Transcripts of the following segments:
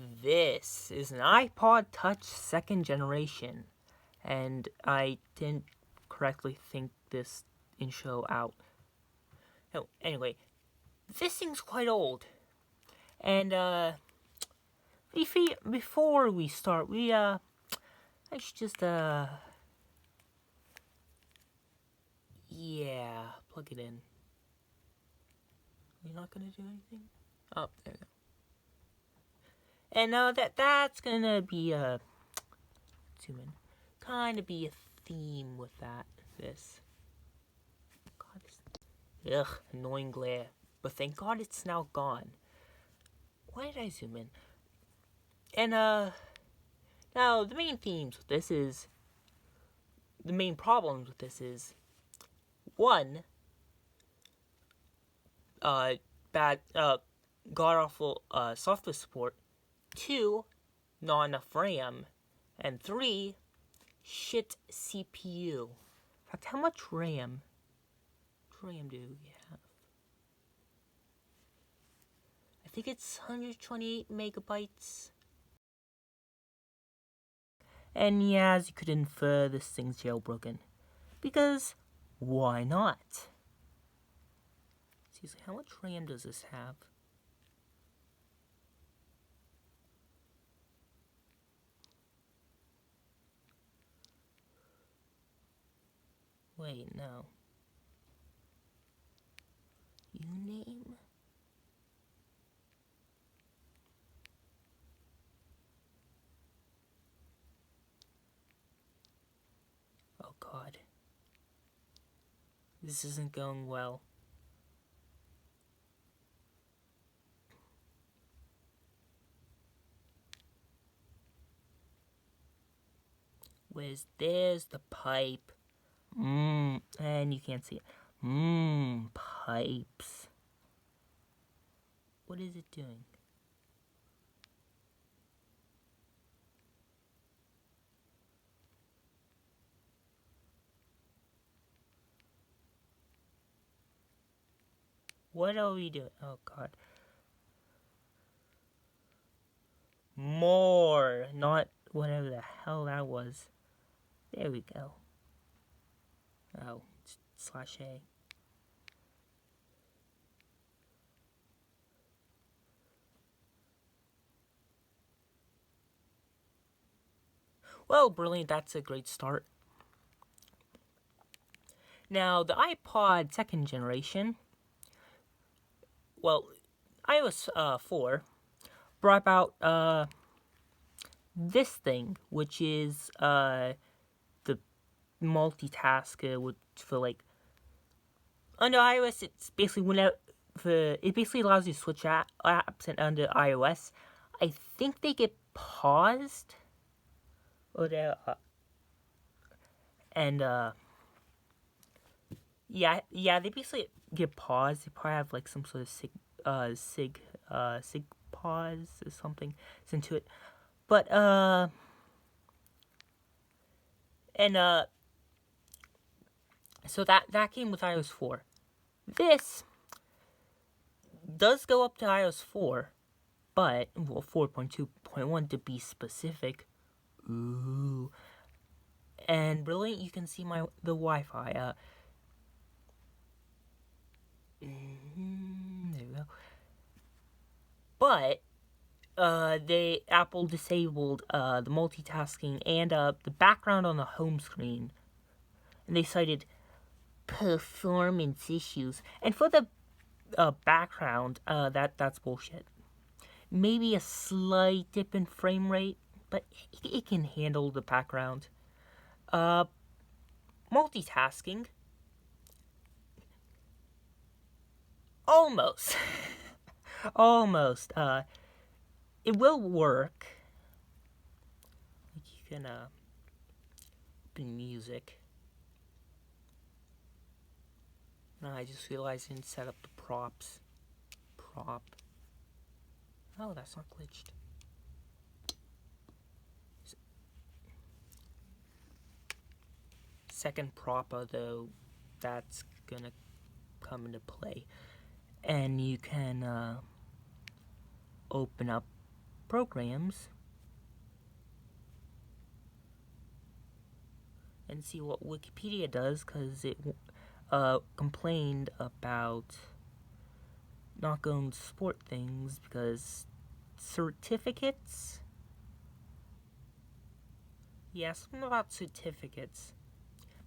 This is an iPod Touch 2nd generation, and I didn't correctly think this intro out. No, anyway, this thing's quite old, and before we start, I should just plug it in. You're not gonna do anything? Oh, there we go. And that's gonna be zoom in, kind of be a theme with this. God, annoying glare. But thank God it's now gone. Why did I zoom in? And now the main themes with this is, the main problems with this is, one, bad, god-awful software support. 2, not enough RAM. And 3, shit CPU. In fact, how much RAM do we have? I think it's 128 megabytes. And yeah, as you could infer, this thing's jailbroken. Because, why not? Seriously, how much RAM does this have? Wait, no. Uname? Oh God. This isn't going well. There's the pipe. And you can't see it. Pipes. What is it doing? What are we doing? Oh God. More, not whatever the hell that was. There we go. Oh, /A. Well, brilliant, that's a great start. Now, the iPod 2nd generation, well, iOS 4 brought about this thing, which is the multitasker for like, under iOS, it's basically it basically allows you to switch apps, and under iOS, I think they get paused, or they're they basically get paused. They probably have like some sort of sig pause or something into it. But so that came with iOS 4. This does go up to iOS 4, but 4.2.1 to be specific. Ooh. And brilliant, you can see the Wi-Fi. There we go. But Apple disabled the multitasking and the background on the home screen, and they cited performance issues. And for the background, that's bullshit. Maybe a slight dip in frame rate, but it can handle the background. Multitasking, almost. It will work. Like, you can open music. No, I just realized I didn't set up the props. Oh, that's not glitched. Second proper, though, that's gonna come into play. And you can open up programs and see what Wikipedia does, because it complained about not going to support things because certificates. Yeah, something about certificates.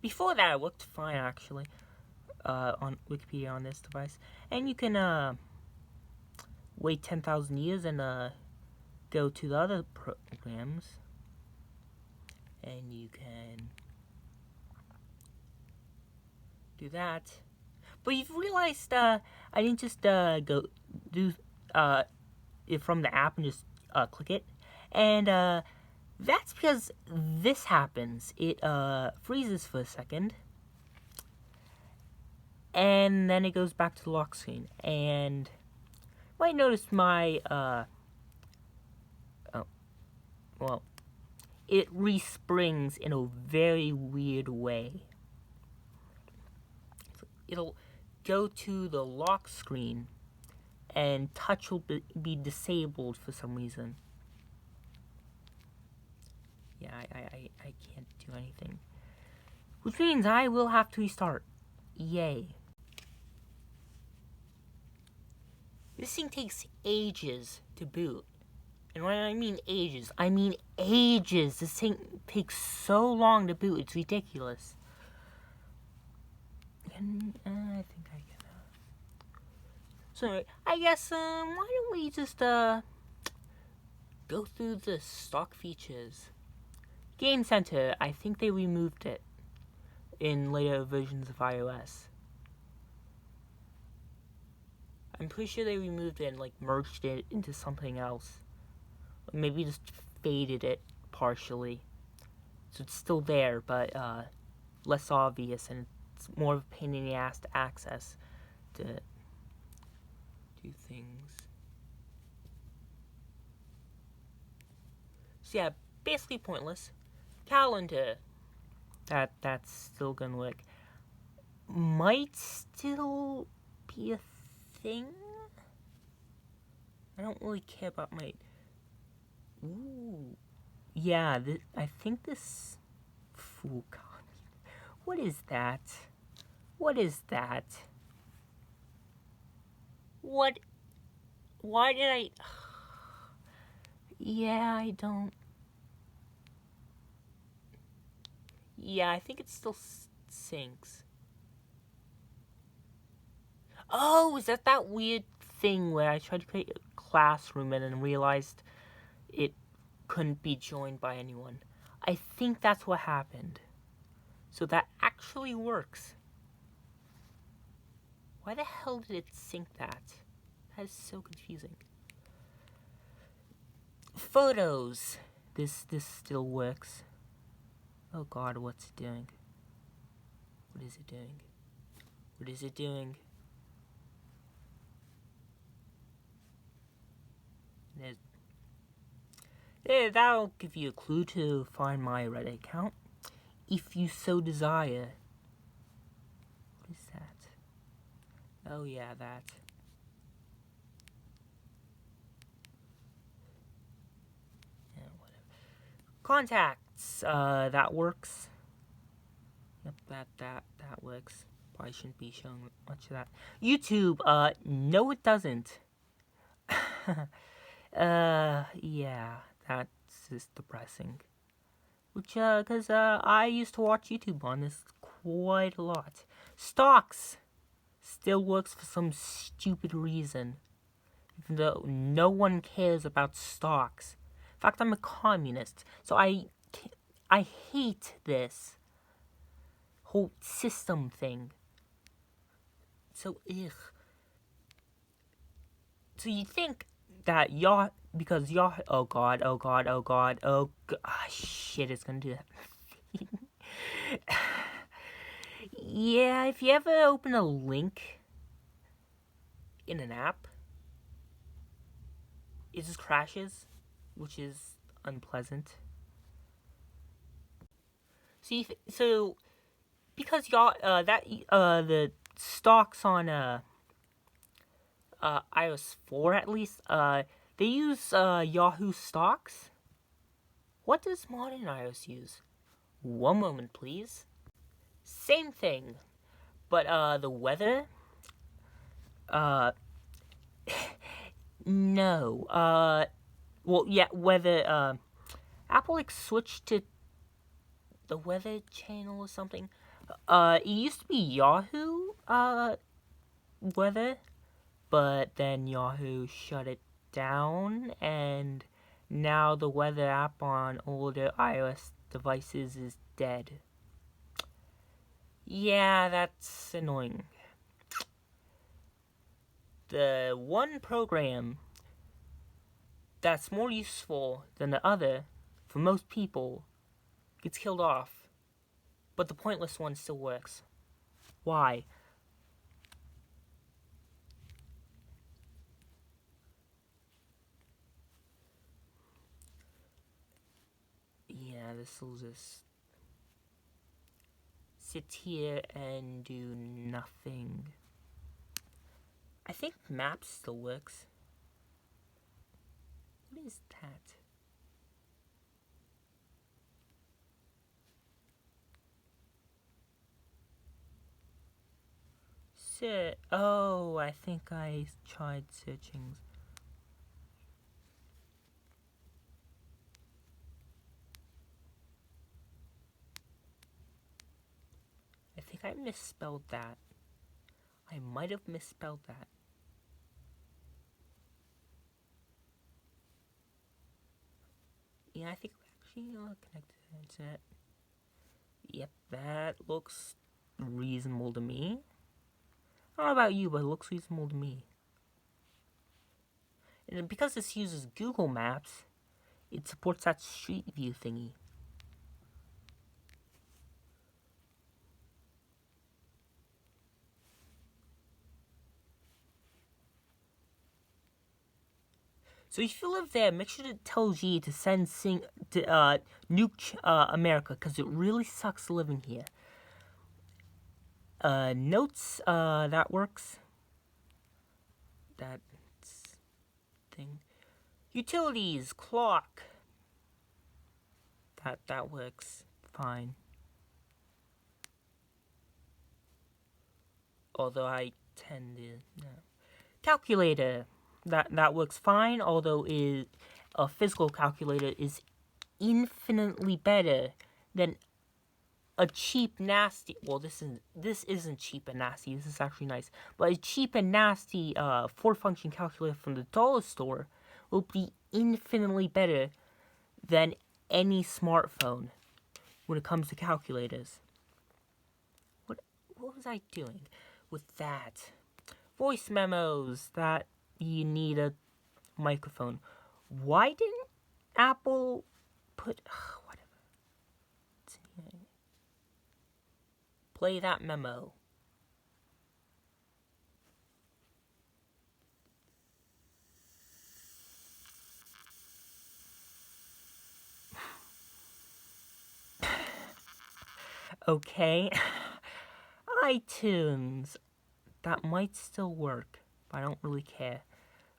Before that, it looked fine actually. On Wikipedia on this device, and you can wait 10,000 years and go to the other programs, and you can do that. But you've realized I didn't just go do it from the app and just click it, and that's because this happens. It freezes for a second, and then it goes back to the lock screen. And you might notice my it resprings in a very weird way. So it'll go to the lock screen, and touch will be disabled for some reason. Yeah, I can't do anything. Which means I will have to restart. Yay. This thing takes ages to boot. And when I mean ages, I mean ages. This thing takes so long to boot, it's ridiculous. And I think I can. So I guess why don't we just go through the stock features. Game Center, I think they removed it in later versions of iOS. I'm pretty sure they removed it and like merged it into something else. Maybe just faded it partially. So it's still there, but less obvious, and it's more of a pain in the ass to access to do things. So yeah, basically pointless. Calendar. That's still gonna work. Might still be a thing. I don't really care about my. Ooh, yeah. I think this fool. What is that? What is that? What? Why did I? Yeah, I don't. Yeah, I think it still syncs. Oh, is that weird thing where I tried to create a classroom and then realized it couldn't be joined by anyone? I think that's what happened. So that actually works. Why the hell did it sync that? That is so confusing. Photos. This still works. Oh god, what's it doing? What is it doing? What is it doing? That'll give you a clue to find my Reddit account, if you so desire. What is that? Oh yeah, that. Yeah, whatever. Contacts. That works. Yep, that works. Probably shouldn't be showing much of that. YouTube. No, it doesn't. Yeah, that's just depressing. Which, cause, I used to watch YouTube on this quite a lot. Stocks still works for some stupid reason. Even though no one cares about stocks. In fact, I'm a communist, so I hate this whole system thing. So, ugh. So you think that because oh god, shit, it's gonna do that. Yeah, if you ever open a link in an app, it just crashes, which is unpleasant. So because the stocks on iOS 4 at least, They use Yahoo stocks. What does modern iOS use? One moment, please. Same thing, but the weather. No. Well, yeah, weather. Apple like switched to the weather channel or something. It used to be Yahoo weather, but then Yahoo shut it down, and now the weather app on older iOS devices is dead. Yeah, that's annoying. The one program that's more useful than the other for most people gets killed off, but the pointless one still works. Why? Yeah, this will just sit here and do nothing. I think Maps still works. What is that? Oh, I think I tried searching. I think I misspelled that. I might have misspelled that. Yeah, I think we're actually connected to the internet. Yep, that looks reasonable to me. I don't know about you, but it looks reasonable to me. And because this uses Google Maps, it supports that Street View thingy. So if you live there, make sure to tell G to send to nuke America, because it really sucks living here. Notes, that works. That thing. Utilities, clock. That works fine. Although I tend to no. Calculator. That works fine, although a physical calculator is infinitely better than a cheap, nasty. Well, this isn't cheap and nasty. This is actually nice, but a cheap and nasty 4-function calculator from the dollar store will be infinitely better than any smartphone when it comes to calculators. What was I doing with that? Voice memos that you need a microphone. Why didn't Apple put whatever? Play that memo. Okay. iTunes. That might still work, but I don't really care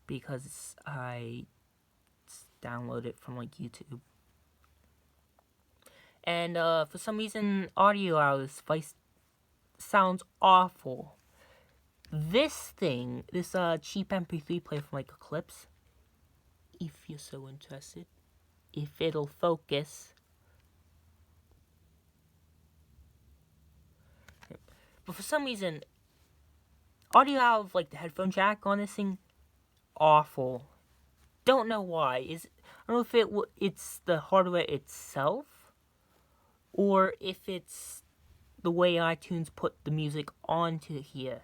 because I download it from like YouTube. And for some reason, audio out of this device sounds awful. This thing, this cheap MP3 player from like Eclipse, if you're so interested, if it'll focus. But for some reason, audio out of like the headphone jack on this thing, awful. Don't know why. I don't know if it's the hardware itself, or if it's the way iTunes put the music onto here.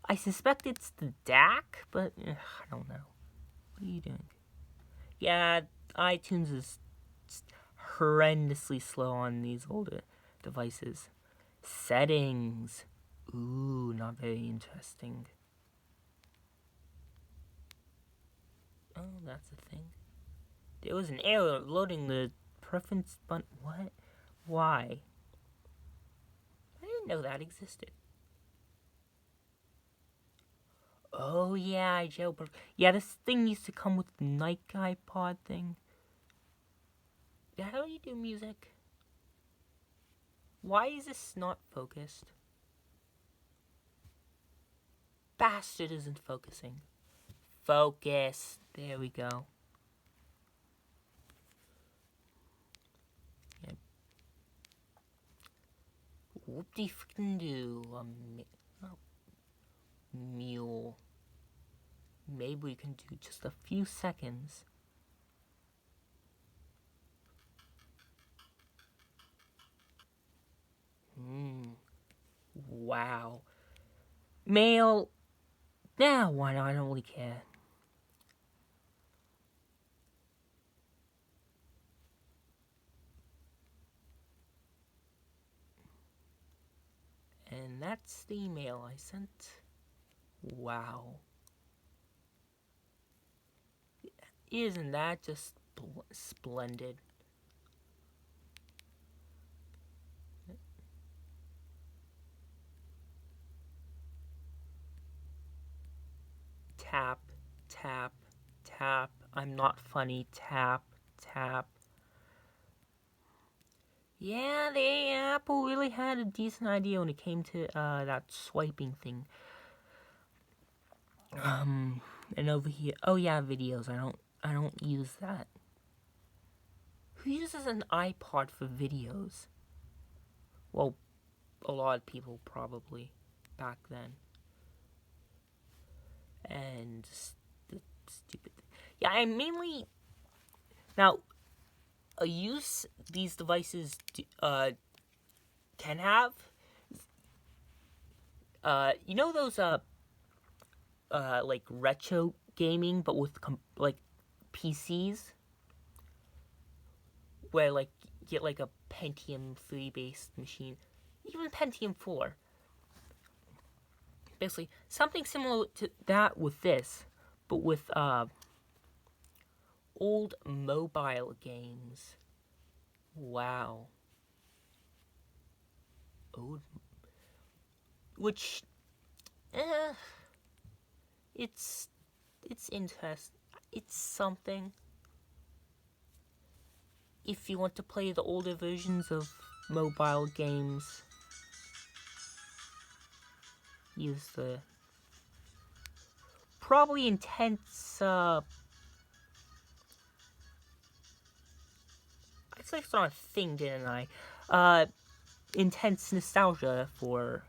I suspect it's the DAC, but I don't know. What are you doing? Yeah, iTunes is horrendously slow on these older devices. Settings. Ooh, not very interesting. Oh, that's a thing. There was an error loading the preference button. What? Why? I didn't know that existed. Oh yeah, I jailbroke. Yeah, this thing used to come with the Nike iPod thing. How do you do music? Why is this not focused? Bastard isn't focusing. Focus. There we go. Yep. Whoop-de-frickin-do. Mule. Maybe we can do just a few seconds. Wow. Male. Nah, why not? I don't really care. And that's the email I sent. Wow. Isn't that just splendid? Tap, tap, tap. I'm not funny. Tap, tap. Yeah, Apple really had a decent idea when it came to that swiping thing. And over here, oh yeah, videos. I don't use that. Who uses an iPod for videos? Well, a lot of people probably back then. And the stupid thing. Yeah, I mainly now a use these devices can have. You know those like retro gaming, but with like PCs, where like you get like a Pentium 3 based machine, even Pentium 4. Basically, something similar to that with this, but with old mobile games. Wow. Old, which, eh, it's interesting. It's something. If you want to play the older versions of mobile games, use the probably intense. I said it's not a thing, didn't I? Intense nostalgia for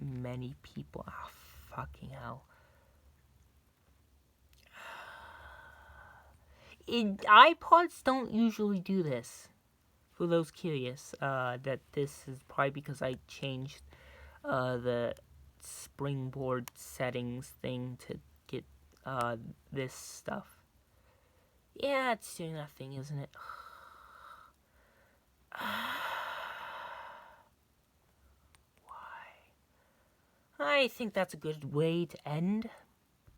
many people. Ah, fucking hell. iPods don't usually do this. For those curious, that this is probably because I changed the springboard settings thing to get this stuff. Yeah, it's doing that thing, isn't it? Why? I think that's a good way to end.